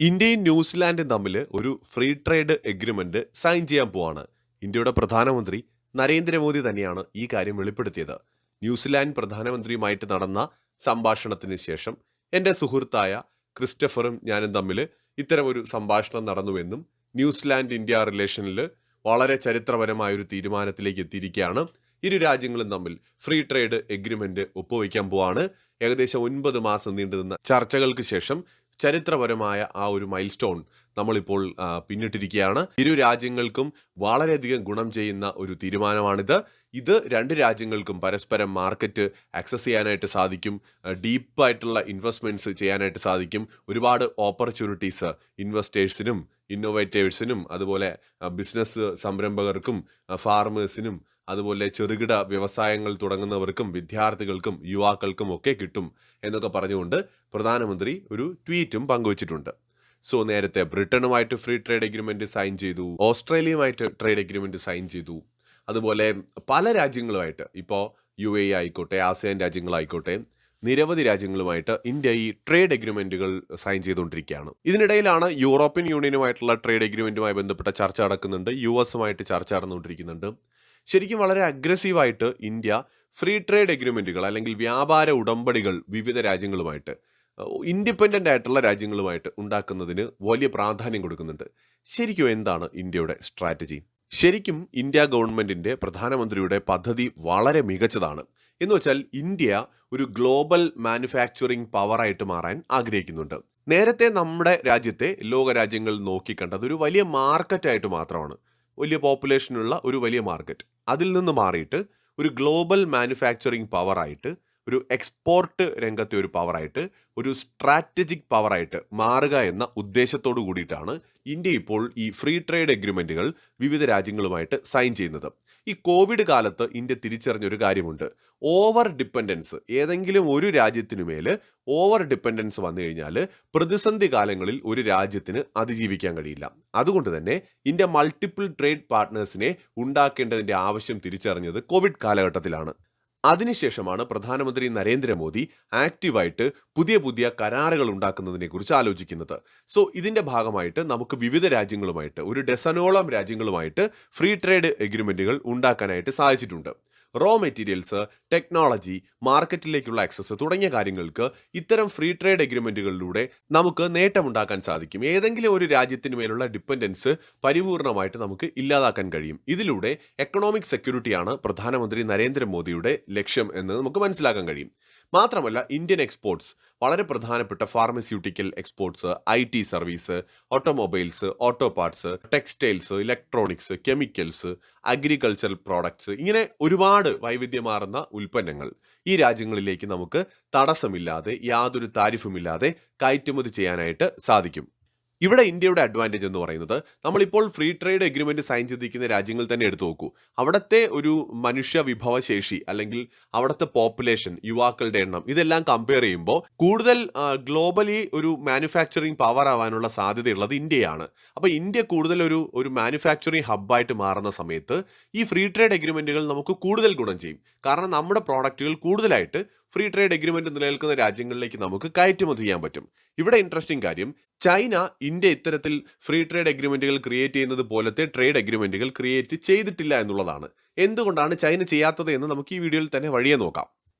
ഇന്ത്യയും ന്യൂസിലാൻഡും തമ്മിൽ ഒരു ഫ്രീ ട്രേഡ് എഗ്രിമെന്റ് സൈൻ ചെയ്യാൻ പോവാണ്. ഇന്ത്യയുടെ പ്രധാനമന്ത്രി നരേന്ദ്രമോദി തന്നെയാണ് ഈ കാര്യം വെളിപ്പെടുത്തിയത്. ന്യൂസിലാൻഡ് പ്രധാനമന്ത്രിയുമായിട്ട് നടന്ന സംഭാഷണത്തിന് ശേഷം എൻ്റെ സുഹൃത്തായ ക്രിസ്റ്റഫറും ഞാനും തമ്മിൽ ഇത്തരമൊരു സംഭാഷണം നടന്നുവെന്നും ന്യൂസിലാൻഡ് ഇന്ത്യ റിലേഷനിൽ വളരെ ചരിത്രപരമായ ഒരു തീരുമാനത്തിലേക്ക് എത്തിയിരിക്കുകയാണ്. ഇരു രാജ്യങ്ങളും തമ്മിൽ ഫ്രീ ട്രേഡ് എഗ്രിമെന്റ് ഒപ്പുവയ്ക്കാൻ പോവാണ്. ഏകദേശം 9 മാസം നീണ്ടുനിന്ന ചർച്ചകൾക്ക് ശേഷം ചരിത്രപരമായ ആ ഒരു മൈൽ സ്റ്റോൺ നമ്മളിപ്പോൾ പിന്നിട്ടിരിക്കുകയാണ്. ഇരു രാജ്യങ്ങൾക്കും വളരെയധികം ഗുണം ചെയ്യുന്ന ഒരു തീരുമാനമാണിത്. ഇത് രണ്ട് രാജ്യങ്ങൾക്കും പരസ്പരം മാർക്കറ്റ് ആക്സസ് ചെയ്യാനായിട്ട് സാധിക്കും, ഡീപ്പായിട്ടുള്ള ഇൻവെസ്റ്റ്മെൻറ്റ്സ് ചെയ്യാനായിട്ട് സാധിക്കും. ഒരുപാട് ഓപ്പർച്യൂണിറ്റീസ് ഇൻവെസ്റ്റേഴ്സിനും ഇന്നോവേറ്റേഴ്സിനും അതുപോലെ ബിസിനസ് സംരംഭകർക്കും ഫാർമേഴ്സിനും അതുപോലെ ചെറുകിട വ്യവസായങ്ങൾ തുടങ്ങുന്നവർക്കും വിദ്യാർത്ഥികൾക്കും യുവാക്കൾക്കും ഒക്കെ കിട്ടും എന്നൊക്കെ പറഞ്ഞുകൊണ്ട് പ്രധാനമന്ത്രി ഒരു ട്വീറ്റും പങ്കുവച്ചിട്ടുണ്ട്. സോ നേരത്തെ ബ്രിട്ടനുമായിട്ട് ഫ്രീ ട്രേഡ് എഗ്രിമെന്റ് സൈൻ ചെയ്തു, ഓസ്ട്രേലിയയുമായിട്ട് ട്രേഡ് എഗ്രിമെന്റ് സൈൻ ചെയ്തു, അതുപോലെ പല രാജ്യങ്ങളുമായിട്ട് ഇപ്പോൾ UAE ആയിക്കോട്ടെ, ആസിയാൻ രാജ്യങ്ങളായിക്കോട്ടെ, നിരവധി രാജ്യങ്ങളുമായിട്ട് ഇന്ത്യ ഈ ട്രേഡ് എഗ്രിമെന്റുകൾ സൈൻ ചെയ്തുകൊണ്ടിരിക്കുകയാണ്. ഇതിനിടയിലാണ് യൂറോപ്യൻ യൂണിയനുമായിട്ടുള്ള ട്രേഡ് എഗ്രിമെന്റുമായി ബന്ധപ്പെട്ട ചർച്ച നടക്കുന്നുണ്ട്, US-ഉമായിട്ട് ചർച്ച നടന്നുകൊണ്ടിരിക്കുന്നുണ്ട്. ശരിക്കും വളരെ അഗ്രസീവായിട്ട് ഇന്ത്യ ഫ്രീ ട്രേഡ് എഗ്രിമെന്റുകൾ അല്ലെങ്കിൽ വ്യാപാര ഉടമ്പടികൾ വിവിധ രാജ്യങ്ങളുമായിട്ട്, ഇൻഡിപെൻഡൻ്റ് ആയിട്ടുള്ള രാജ്യങ്ങളുമായിട്ട് ഉണ്ടാക്കുന്നതിന് വലിയ പ്രാധാന്യം കൊടുക്കുന്നുണ്ട്. ശരിക്കും എന്താണ് ഇന്ത്യയുടെ സ്ട്രാറ്റജി? ശരിക്കും ഇന്ത്യ ഗവൺമെന്റിന്റെ പ്രധാനമന്ത്രിയുടെ പദ്ധതി വളരെ മികച്ചതാണ്. എന്ന് വെച്ചാൽ ഇന്ത്യ ഒരു ഗ്ലോബൽ മാനുഫാക്ചറിംഗ് പവറായിട്ട് മാറാൻ ആഗ്രഹിക്കുന്നുണ്ട്. നേരത്തെ നമ്മുടെ രാജ്യത്തെ ലോക രാജ്യങ്ങൾ നോക്കിക്കണ്ടത് ഒരു വലിയ മാർക്കറ്റായിട്ട് മാത്രമാണ്, വലിയ പോപ്പുലേഷനുള്ള ഒരു വലിയ മാർക്കറ്റ്. അതിൽ നിന്ന് മാറിയിട്ട് ഒരു ഗ്ലോബൽ മാനുഫാക്ചറിംഗ് പവറായിട്ട്, ഒരു എക്സ്പോർട്ട് രംഗത്തെ ഒരു പവറായിട്ട്, ഒരു സ്ട്രാറ്റജിക് പവറായിട്ട് മാറുക എന്ന ഉദ്ദേശത്തോടു കൂടിയിട്ടാണ് ഇന്ത്യ ഇപ്പോൾ ഈ ഫ്രീ ട്രേഡ് എഗ്രിമെന്റുകൾ വിവിധ രാജ്യങ്ങളുമായിട്ട് സൈൻ ചെയ്യുന്നത്. ഈ കോവിഡ് കാലത്ത് ഇന്ത്യ തിരിച്ചറിഞ്ഞൊരു കാര്യമുണ്ട്. ഓവർ ഡിപ്പെൻഡൻസ്, ഏതെങ്കിലും ഒരു രാജ്യത്തിനുമേൽ ഓവർ ഡിപ്പെൻഡൻസ് വന്നു കഴിഞ്ഞാൽ പ്രതിസന്ധി കാലങ്ങളിൽ ഒരു രാജ്യത്തിന് അതിജീവിക്കാൻ കഴിയില്ല. അതുകൊണ്ട് തന്നെ ഇന്ത്യ മൾട്ടിപ്പിൾ ട്രേഡ് പാർട്ട്നേഴ്സിനെ ഉണ്ടാക്കേണ്ടതിൻ്റെ ആവശ്യം തിരിച്ചറിഞ്ഞത് കോവിഡ് കാലഘട്ടത്തിലാണ്. അതിനുശേഷമാണ് പ്രധാനമന്ത്രി നരേന്ദ്രമോദി ആക്റ്റീവായിട്ട് പുതിയ പുതിയ കരാറുകൾ ഉണ്ടാക്കുന്നതിനെ കുറിച്ച് ആലോചിക്കുന്നത്. സോ ഇതിന്റെ ഭാഗമായിട്ട് നമുക്ക് വിവിധ രാജ്യങ്ങളുമായിട്ട്, ഒരു ഡസനോളം രാജ്യങ്ങളുമായിട്ട് ഫ്രീ ട്രേഡ് എഗ്രിമെന്റുകൾ ഉണ്ടാക്കാനായിട്ട് സാധിച്ചിട്ടുണ്ട്. റോ മെറ്റീരിയൽസ്, ടെക്നോളജി, മാർക്കറ്റിലേക്കുള്ള ആക്സസ് തുടങ്ങിയ കാര്യങ്ങൾക്ക് ഇത്തരം ഫ്രീ ട്രേഡ് എഗ്രിമെന്റുകളിലൂടെ നമുക്ക് നേട്ടമുണ്ടാക്കാൻ സാധിക്കും. ഏതെങ്കിലും ഒരു രാജ്യത്തിന് മേലുള്ള ഡിപ്പെൻഡൻസ് പരിപൂർണമായിട്ട് നമുക്ക് ഇല്ലാതാക്കാൻ കഴിയും. ഇതിലൂടെ എക്കണോമിക് സെക്യൂരിറ്റിയാണ് പ്രധാനമന്ത്രി നരേന്ദ്രമോദിയുടെ ലക്ഷ്യം എന്ന് നമുക്ക് മനസ്സിലാക്കാൻ കഴിയും. മാത്രമല്ല ഇന്ത്യൻ എക്സ്പോർട്സ്, വളരെ പ്രധാനപ്പെട്ട pharmaceutical exports, IT service, automobiles, auto parts, textiles, electronics, chemicals, agricultural products, ഇങ്ങനെ ഒരുപാട് വൈവിധ്യമാർന്ന ഉൽപ്പന്നങ്ങൾ ഈ രാജ്യങ്ങളിലേക്ക് നമുക്ക് തടസ്സമില്ലാതെ, യാതൊരു താരിഫുമില്ലാതെ കയറ്റുമതി ചെയ്യാനായിട്ട് സാധിക്കും. ഇവിടെ ഇന്ത്യയുടെ അഡ്വാൻറ്റേജ് എന്ന് പറയുന്നത്, നമ്മളിപ്പോൾ ഫ്രീ ട്രേഡ് എഗ്രിമെന്റ് സൈൻ ചെയ്തിരിക്കുന്ന രാജ്യങ്ങൾ തന്നെ എടുത്തു നോക്കൂ. അവിടുത്തെ ഒരു മനുഷ്യ വിഭവശേഷി അല്ലെങ്കിൽ അവിടുത്തെ പോപ്പുലേഷൻ, യുവാക്കളുടെ എണ്ണം, ഇതെല്ലാം കമ്പയർ ചെയ്യുമ്പോൾ കൂടുതൽ ഗ്ലോബലി ഒരു മാനുഫാക്ചറിങ് പവർ ആവാനുള്ള സാധ്യതയുള്ളത് ഇന്ത്യയാണ്. അപ്പോൾ ഇന്ത്യ കൂടുതൽ ഒരു മാനുഫാക്ചറിങ് ഹബ്ബായിട്ട് മാറുന്ന സമയത്ത് ഈ ഫ്രീ ട്രേഡ് എഗ്രിമെന്റുകൾ നമുക്ക് കൂടുതൽ ഗുണം ചെയ്യും. കാരണം നമ്മുടെ പ്രോഡക്റ്റുകൾ കൂടുതലായിട്ട് ഫ്രീ ട്രേഡ് എഗ്രിമെന്റ് നിലനിൽക്കുന്ന രാജ്യങ്ങളിലേക്ക് നമുക്ക് കയറ്റുമതി ചെയ്യാൻ പറ്റും. ഇവിടെ ഇൻട്രസ്റ്റിംഗ് കാര്യം, ചൈന ഇന്ത്യ ഇത്തരത്തിൽ ഫ്രീ ട്രേഡ് എഗ്രിമെന്റുകൾ ക്രിയേറ്റ് ചെയ്യുന്നത് പോലത്തെ ട്രേഡ് എഗ്രിമെന്റുകൾ ക്രിയേറ്റ് ചെയ്തിട്ടില്ല എന്നുള്ളതാണ്. എന്തുകൊണ്ടാണ് ചൈന ചെയ്യാത്തത് എന്ന് നമുക്ക് ഈ വീഡിയോയിൽ തന്നെ വഴിയെ നോക്കാം.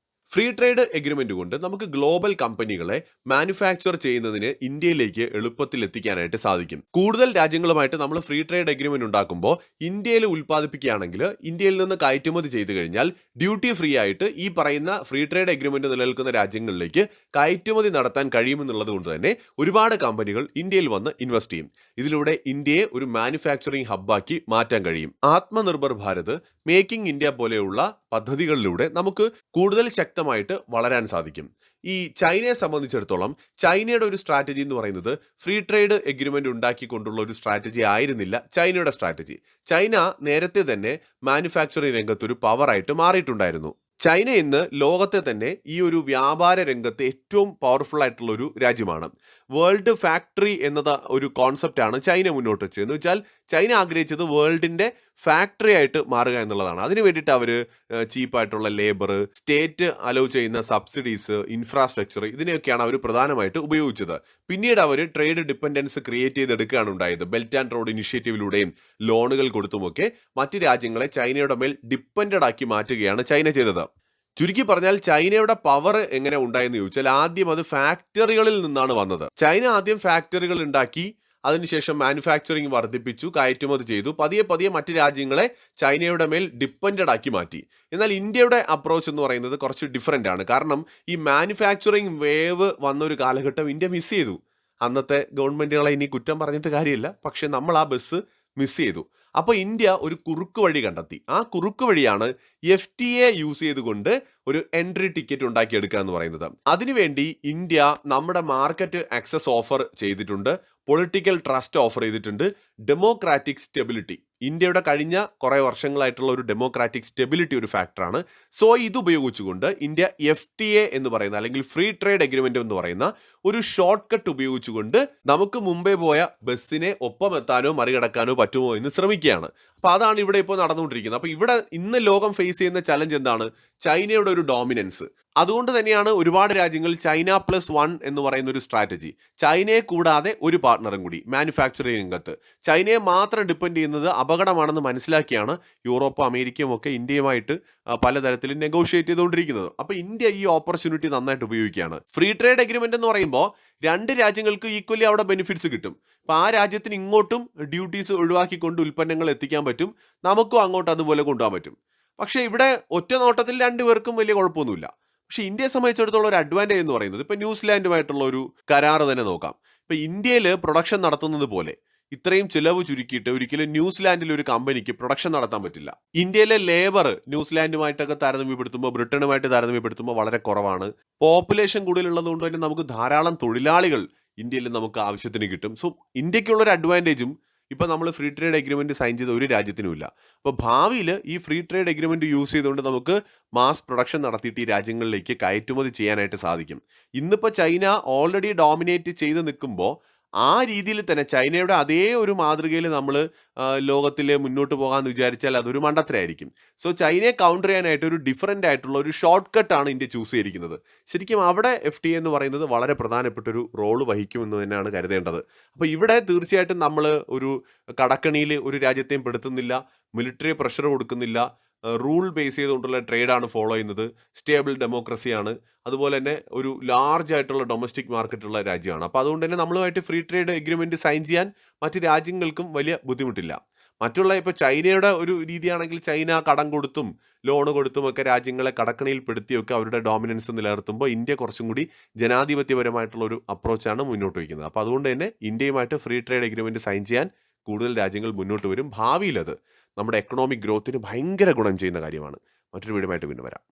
ഫ്രീ ട്രേഡ് എഗ്രിമെന്റ് കൊണ്ട് നമുക്ക് ഗ്ലോബൽ കമ്പനികളെ മാനുഫാക്ചർ ചെയ്യുന്നതിന് ഇന്ത്യയിലേക്ക് എളുപ്പത്തിൽ എത്തിക്കാനായിട്ട് സാധിക്കും. കൂടുതൽ രാജ്യങ്ങളുമായിട്ട് നമ്മൾ ഫ്രീ ട്രേഡ് എഗ്രിമെന്റ് ഉണ്ടാക്കുമ്പോൾ ഇന്ത്യയിൽ ഉൽപ്പാദിപ്പിക്കുകയാണെങ്കിൽ ഇന്ത്യയിൽ നിന്ന് കയറ്റുമതി ചെയ്തു കഴിഞ്ഞാൽ ഡ്യൂട്ടി ഫ്രീ ആയിട്ട് ഈ പറയുന്ന ഫ്രീ ട്രേഡ് എഗ്രിമെന്റ് നിലനിൽക്കുന്ന രാജ്യങ്ങളിലേക്ക് കയറ്റുമതി നടത്താൻ കഴിയുമെന്നുള്ളത് കൊണ്ട് തന്നെ ഒരുപാട് കമ്പനികൾ ഇന്ത്യയിൽ വന്ന് ഇൻവെസ്റ്റ് ചെയ്യും. ഇതിലൂടെ ഇന്ത്യയെ ഒരു മാനുഫാക്ചറിംഗ് ഹബ്ബാക്കി മാറ്റാൻ കഴിയും. ആത്മനിർഭർ ഭാരത്, മേക്കിംഗ് ഇന്ത്യ പോലെയുള്ള പദ്ധതികളിലൂടെ നമുക്ക് കൂടുതൽ ശക്തമായിട്ട് വളരാൻ സാധിക്കും. ഈ ചൈനയെ സംബന്ധിച്ചിടത്തോളം ചൈനയുടെ ഒരു സ്ട്രാറ്റജി എന്ന് പറയുന്നത് ഫ്രീ ട്രേഡ് എഗ്രിമെന്റ് ഉണ്ടാക്കിക്കൊണ്ടുള്ള ഒരു സ്ട്രാറ്റജി ആയിരുന്നില്ല ചൈനയുടെ സ്ട്രാറ്റജി. ചൈന നേരത്തെ തന്നെ മാനുഫാക്ചറിംഗ് രംഗത്തൊരു പവറായിട്ട് മാറിയിട്ടുണ്ടായിരുന്നു. ചൈന ഇന്ന് ലോകത്തെ തന്നെ ഈ ഒരു വ്യാപാര രംഗത്ത് ഏറ്റവും പവർഫുൾ ആയിട്ടുള്ള ഒരു രാജ്യമാണ്. വേൾഡ് ഫാക്ടറി എന്നത് ഒരു കോൺസെപ്റ്റാണ് ചൈന മുന്നോട്ട് വെച്ചത്. എന്ന് വെച്ചാൽ ചൈന ആഗ്രഹിച്ചത് വേൾഡിന്റെ ഫാക്ടറി ആയിട്ട് മാറുക എന്നുള്ളതാണ്. അതിന് വേണ്ടിയിട്ട് അവർ ചീപ്പായിട്ടുള്ള ലേബർ, സ്റ്റേറ്റ് അലോ ചെയ്യുന്ന സബ്സിഡീസ്, ഇൻഫ്രാസ്ട്രക്ചർ ഇതിനെയൊക്കെയാണ് അവർ പ്രധാനമായിട്ട് ഉപയോഗിച്ചത്. പിന്നീട് അവർ ട്രേഡ് ഡിപ്പെൻഡൻസ് ക്രിയേറ്റ് ചെയ്തെടുക്കുകയാണ് ഉണ്ടായത്. ബെൽറ്റ് ആൻഡ് റോഡ് ഇനിഷ്യേറ്റീവിലൂടെയും ലോണുകൾ കൊടുത്തുമൊക്കെ മറ്റ് രാജ്യങ്ങളെ ചൈനയുടെ മേൽ ഡിപ്പെൻഡഡ് ആക്കി മാറ്റുകയാണ് ചൈന ചെയ്തത്. ചുരുക്കി പറഞ്ഞാൽ ചൈനയുടെ പവർ എങ്ങനെ ഉണ്ടായെന്ന് ചോദിച്ചാൽ ആദ്യം അത് ഫാക്ടറികളിൽ നിന്നാണ് വന്നത്. ചൈന ആദ്യം ഫാക്ടറികൾ ഉണ്ടാക്കി, അതിനുശേഷം മാനുഫാക്ചറിങ് വർദ്ധിപ്പിച്ചു, കയറ്റുമതി ചെയ്തു. പതിയെ പതിയെ മറ്റ് രാജ്യങ്ങളെ ചൈനയുടെ മേൽ ഡിപ്പെൻഡഡ് ആക്കി മാറ്റി. എന്നാൽ ഇന്ത്യയുടെ അപ്രോച്ച് എന്ന് പറയുന്നത് കുറച്ച് ഡിഫറെൻ്റ് ആണ്. കാരണം ഈ മാനുഫാക്ചറിങ് വേവ് വന്നൊരു കാലഘട്ടം ഇന്ത്യ മിസ് ചെയ്തു. അന്നത്തെ ഗവൺമെൻറ്റുകളെ ഇനി കുറ്റം പറഞ്ഞിട്ട് കാര്യമില്ല, പക്ഷെ നമ്മൾ ആ ബസ് മിസ് ചെയ്തു. അപ്പോൾ ഇന്ത്യ ഒരു കുറുക്ക് വഴി കണ്ടെത്തി. ആ കുറുക്ക് വഴിയാണ് FTA യൂസ് ചെയ്തുകൊണ്ട് ഒരു എൻട്രി ടിക്കറ്റ് ഉണ്ടാക്കിയെടുക്കുക എന്ന് പറയുന്നത്. അതിനുവേണ്ടി ഇന്ത്യ നമ്മുടെ മാർക്കറ്റ് ആക്സസ് ഓഫർ ചെയ്തിട്ടുണ്ട്, പൊളിറ്റിക്കൽ ട്രസ്റ്റ് ഓഫർ ചെയ്തിട്ടുണ്ട്, ഡെമോക്രാറ്റിക് സ്റ്റെബിലിറ്റി. ഇന്ത്യയുടെ കഴിഞ്ഞ കുറേ വർഷങ്ങളായിട്ടുള്ള ഒരു ഡെമോക്രാറ്റിക് സ്റ്റെബിലിറ്റി ഒരു ഫാക്ടറാണ്. സോ ഇത് ഉപയോഗിച്ചുകൊണ്ട് ഇന്ത്യ FTA എന്ന് പറയുന്ന അല്ലെങ്കിൽ ഫ്രീ ട്രേഡ് എഗ്രിമെന്റ് എന്ന് പറയുന്ന ഒരു ഷോർട്ട് കട്ട് ഉപയോഗിച്ചുകൊണ്ട് നമുക്ക് മുമ്പേ പോയ ബസ്സിനെ ഒപ്പം എത്താനോ മറികടക്കാനോ പറ്റുമോ എന്ന് ശ്രമിക്കുകയാണ്. അപ്പോൾ അതാണ് ഇവിടെ ഇപ്പോൾ നടന്നുകൊണ്ടിരിക്കുന്നത്. അപ്പോൾ ഇവിടെ ഇന്ന് ലോകം ഫേസ് ചെയ്യുന്ന ചലഞ്ച് എന്താണ്? ചൈനയുടെ ഒരു ഡോമിനൻസ്. അതുകൊണ്ട് തന്നെയാണ് ഒരുപാട് രാജ്യങ്ങൾ China +1 എന്ന് പറയുന്ന ഒരു സ്ട്രാറ്റജി, ചൈനയെ കൂടാതെ ഒരു പാർട്ട്ണറും കൂടി മാനുഫാക്ചറിംഗ് രംഗത്ത്. ചൈനയെ മാത്രം ഡിപ്പെൻഡ് ചെയ്യുന്നത് അപകടമാണെന്ന് മനസ്സിലാക്കിയാണ് യൂറോപ്പും അമേരിക്കയും ഒക്കെ ഇന്ത്യയുമായിട്ട് പലതരത്തിലും നെഗോഷിയേറ്റ് ചെയ്തുകൊണ്ടിരിക്കുന്നത്. അപ്പോൾ ഇന്ത്യ ഈ ഓപ്പർച്യൂണിറ്റി നന്നായിട്ട് ഉപയോഗിക്കുകയാണ്. ഫ്രീ ട്രേഡ് എഗ്രിമെന്റ് എന്ന് പറയുമ്പോൾ രണ്ട് രാജ്യങ്ങൾക്ക് ഈക്വലി അവിടെ ബെനിഫിറ്റ്സ് കിട്ടും. അപ്പോൾ ആ രാജ്യത്തിന് ഇങ്ങോട്ടും ഡ്യൂട്ടീസ് ഒഴിവാക്കിക്കൊണ്ട് ഉൽപ്പന്നങ്ങൾ എത്തിക്കാൻ പറ്റും, നമുക്കും അങ്ങോട്ട് അതുപോലെ കൊണ്ടുപോകാൻ പറ്റും. പക്ഷേ ഇവിടെ ഒറ്റ നോട്ടത്തിൽ രണ്ടുപേർക്കും വലിയ കുഴപ്പമൊന്നുമില്ല. പക്ഷേ ഇന്ത്യയെ സംബന്ധിച്ചിടത്തോളം ഒരു അഡ്വാൻറ്റേജ് എന്ന് പറയുന്നത്, ഇപ്പോൾ ന്യൂസിലാൻഡുമായിട്ടുള്ള ഒരു കരാർ തന്നെ നോക്കാം. ഇപ്പോൾ ഇന്ത്യയിൽ പ്രൊഡക്ഷൻ നടത്തുന്നത് പോലെ ഇത്രയും ചിലവ് ചുരുക്കിയിട്ട് ഒരിക്കലും ന്യൂസിലാൻഡിൽ ഒരു കമ്പനിക്ക് പ്രൊഡക്ഷൻ നടത്താൻ പറ്റില്ല. ഇന്ത്യയിലെ ലേബർ ന്യൂസിലാൻഡുമായിട്ടൊക്കെ താരതമ്യപ്പെടുത്തുമ്പോൾ, ബ്രിട്ടനുമായിട്ട് താരതമ്യപ്പെടുത്തുമ്പോൾ വളരെ കുറവാണ്. പോപ്പുലേഷൻ കൂടുതലുള്ളത് കൊണ്ട് തന്നെ നമുക്ക് ധാരാളം തൊഴിലാളികൾ ഇന്ത്യയിൽ നമുക്ക് ആവശ്യത്തിന് കിട്ടും. സോ ഇന്ത്യക്കുള്ളൊരു അഡ്വാൻറ്റേജും ഇപ്പോൾ നമ്മൾ ഫ്രീ ട്രേഡ് എഗ്രിമെന്റ് സൈൻ ചെയ്ത ഒരു രാജ്യത്തിനുമില്ല. അപ്പോൾ ഭാവിയിൽ ഈ ഫ്രീ ട്രേഡ് എഗ്രിമെന്റ് യൂസ് ചെയ്തുകൊണ്ട് നമുക്ക് മാസ് പ്രൊഡക്ഷൻ നടത്തിയിട്ട് ഈ രാജ്യങ്ങളിലേക്ക് കയറ്റുമതി ചെയ്യാനായിട്ട് സാധിക്കും. ഇന്നിപ്പോൾ ചൈന ഓൾറെഡി ഡോമിനേറ്റ് ചെയ്ത് നിൽക്കുമ്പോൾ ആ രീതിയിൽ തന്നെ ചൈനയുടെ അതേ ഒരു മാതൃകയിൽ നമ്മൾ ലോകത്തിൽ മുന്നോട്ട് പോകാമെന്ന് വിചാരിച്ചാൽ അതൊരു മണ്ടത്തരമായിരിക്കും. സോ ചൈനയെ കൗണ്ടർ ചെയ്യാനായിട്ട് ഒരു ഡിഫറൻ്റ് ആയിട്ടുള്ള ഒരു ഷോർട്ട് കട്ടാണ് ഇന്ത്യ ചൂസ് ചെയ്തിരിക്കുന്നത്. ശരിക്കും അവിടെ FTA എന്ന് പറയുന്നത് വളരെ പ്രധാനപ്പെട്ടൊരു റോള് വഹിക്കുമെന്ന് തന്നെയാണ് കരുതേണ്ടത്. അപ്പോൾ ഇവിടെ തീർച്ചയായിട്ടും നമ്മൾ ഒരു കടക്കണിയിൽ ഒരു രാജ്യത്തെയും പെടുത്തുന്നില്ല, മിലിറ്ററി പ്രഷർ കൊടുക്കുന്നില്ല, റൂൾ ബേസ് ചെയ്തുകൊണ്ടുള്ള ട്രേഡാണ് ഫോളോ ചെയ്യുന്നത്, സ്റ്റേബിൾ ഡെമോക്രസിയാണ്, അതുപോലെ തന്നെ ഒരു ലാർജ് ആയിട്ടുള്ള ഡൊമസ്റ്റിക് മാർക്കറ്റുള്ള രാജ്യമാണ്. അപ്പോൾ അതുകൊണ്ട് തന്നെ നമ്മളുമായിട്ട് ഫ്രീ ട്രേഡ് എഗ്രിമെൻറ്റ് സൈൻ ചെയ്യാൻ മറ്റ് രാജ്യങ്ങൾക്കും വലിയ ബുദ്ധിമുട്ടില്ല. മറ്റുള്ള ഇപ്പോൾ ചൈനയുടെ ഒരു രീതിയാണെങ്കിൽ ചൈന കടം കൊടുത്തും ലോണ് കൊടുത്തും ഒക്കെ രാജ്യങ്ങളെ കടക്കണിയിൽ പെടുത്തിയൊക്കെ അവരുടെ ഡോമിനൻസ് നിലനിർത്തുമ്പോൾ ഇന്ത്യ കുറച്ചും കൂടി ജനാധിപത്യപരമായിട്ടുള്ള ഒരു അപ്രോച്ചാണ് മുന്നോട്ട് വയ്ക്കുന്നത്. അപ്പോൾ അതുകൊണ്ട് തന്നെ ഇന്ത്യയുമായിട്ട് ഫ്രീ ട്രേഡ് എഗ്രിമെൻറ്റ് സൈൻ ചെയ്യാൻ കൂടുതൽ രാജ്യങ്ങൾ മുന്നോട്ട് വരും. ഭാവിയിൽ അത് നമ്മുടെ എക്കണോമിക് ഗ്രോത്തിന് ഭയങ്കര ഗുണം ചെയ്യുന്ന കാര്യമാണ്. മറ്റൊരു വീഡിയോയുമായിട്ട് വീണ്ടും വരാം.